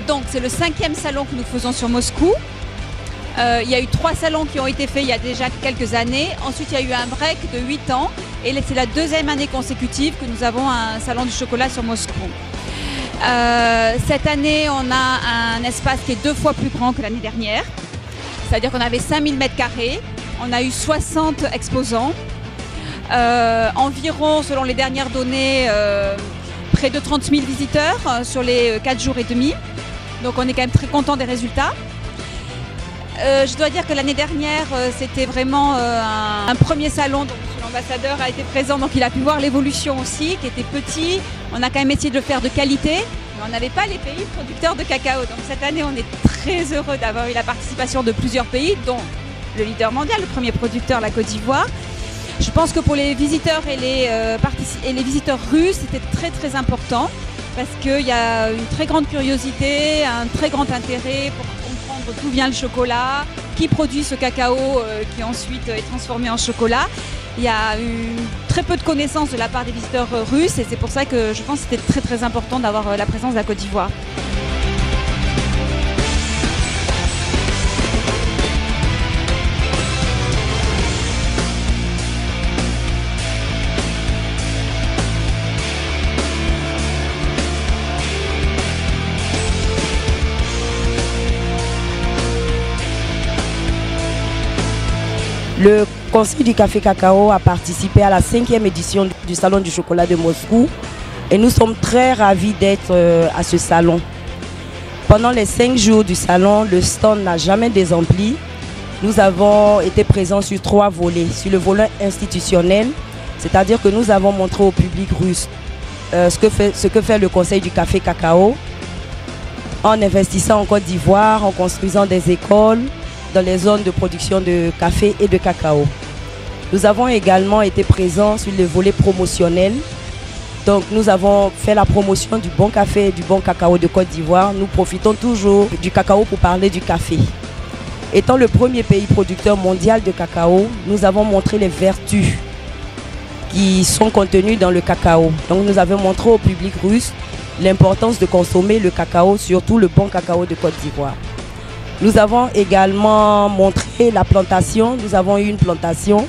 Donc c'est le 5e salon que nous faisons sur Moscou. Il y a eu 3 salons qui ont été faits il y a déjà quelques années. Ensuite il y a eu un break de 8 ans et c'est la 2e année consécutive que nous avons un salon du chocolat sur Moscou. Cette année on a un espace qui est 2 fois plus grand que l'année dernière. C'est-à-dire qu'on avait 5000 m², on a eu 60 exposants, environ selon les dernières données près de 30 000 visiteurs sur les 4 jours et demi. Donc on est quand même très content des résultats. Je dois dire que l'année dernière, c'était vraiment un premier salon. Donc l'ambassadeur a été présent, donc il a pu voir l'évolution aussi, qui était petit. On a quand même essayé de le faire de qualité, mais on n'avait pas les pays producteurs de cacao. Donc cette année, on est très heureux d'avoir eu la participation de plusieurs pays, dont le leader mondial, le premier producteur, la Côte d'Ivoire. Je pense que pour les visiteurs et les visiteurs russes, c'était très très important parce qu'il y a une très grande curiosité, un très grand intérêt pour comprendre d'où vient le chocolat, qui produit ce cacao qui ensuite est transformé en chocolat. Il y a eu très peu de connaissances de la part des visiteurs russes et c'est pour ça que je pense que c'était très très important d'avoir la présence de la Côte d'Ivoire. Le Conseil du Café Cacao a participé à la 5e édition du Salon du chocolat de Moscou et nous sommes très ravis d'être à ce salon. Pendant les 5 jours du salon, le stand n'a jamais désempli. Nous avons été présents sur 3 volets. Sur le volet institutionnel, c'est-à-dire que nous avons montré au public russe ce que fait le Conseil du Café Cacao en investissant en Côte d'Ivoire, en construisant des écoles dans les zones de production de café et de cacao. Nous avons également été présents sur le volet promotionnel. Donc nous avons fait la promotion du bon café et du bon cacao de Côte d'Ivoire. Nous profitons toujours du cacao pour parler du café. Étant le premier pays producteur mondial de cacao, nous avons montré les vertus qui sont contenues dans le cacao. Donc nous avons montré au public russe l'importance de consommer le cacao, surtout le bon cacao de Côte d'Ivoire. Nous avons également montré la plantation. Nous avons eu une plantation.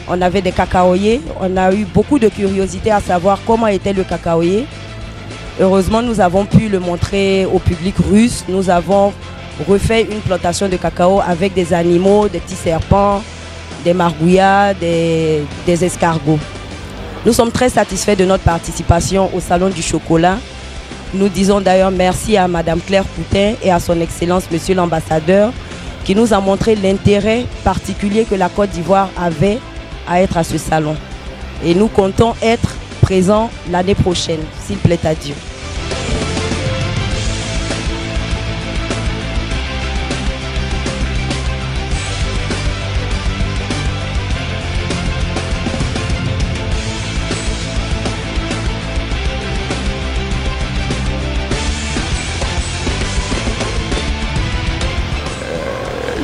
On avait des cacaoyers. On a eu beaucoup de curiosité à savoir comment était le cacaoyer. Heureusement, nous avons pu le montrer au public russe. Nous avons refait une plantation de cacao avec des animaux, des petits serpents, des margouillas, des escargots. Nous sommes très satisfaits de notre participation au Salon du chocolat. Nous disons d'ailleurs merci à Madame Claire Poutin et à son Excellence Monsieur l'ambassadeur qui nous a montré l'intérêt particulier que la Côte d'Ivoire avait à être à ce salon. Et nous comptons être présents l'année prochaine, s'il plaît à Dieu.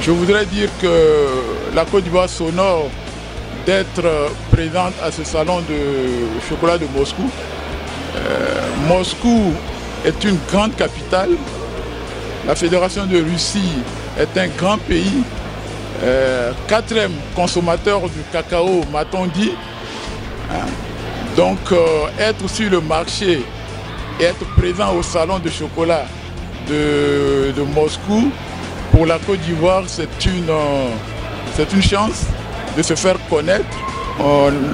Je voudrais dire que la Côte d'Ivoire s'honore d'être présente à ce salon de chocolat de Moscou. Moscou est une grande capitale. La Fédération de Russie est un grand pays. 4e consommateur du cacao, m'a-t-on dit. Donc être sur le marché et être présent au salon de chocolat de Moscou, pour la Côte d'Ivoire, c'est une chance de se faire connaître.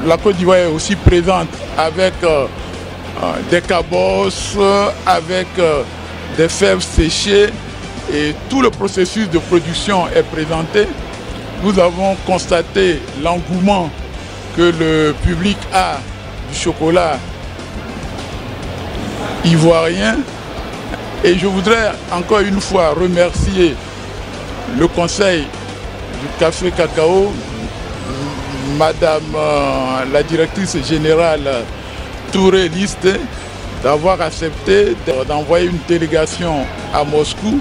La Côte d'Ivoire est aussi présente avec des cabosses, avec des fèves séchées et tout le processus de production est présenté. Nous avons constaté l'engouement que le public a du chocolat ivoirien et je voudrais encore une fois remercier le conseil du café cacao, Madame la directrice générale Touré Liste, d'avoir accepté d'envoyer une délégation à Moscou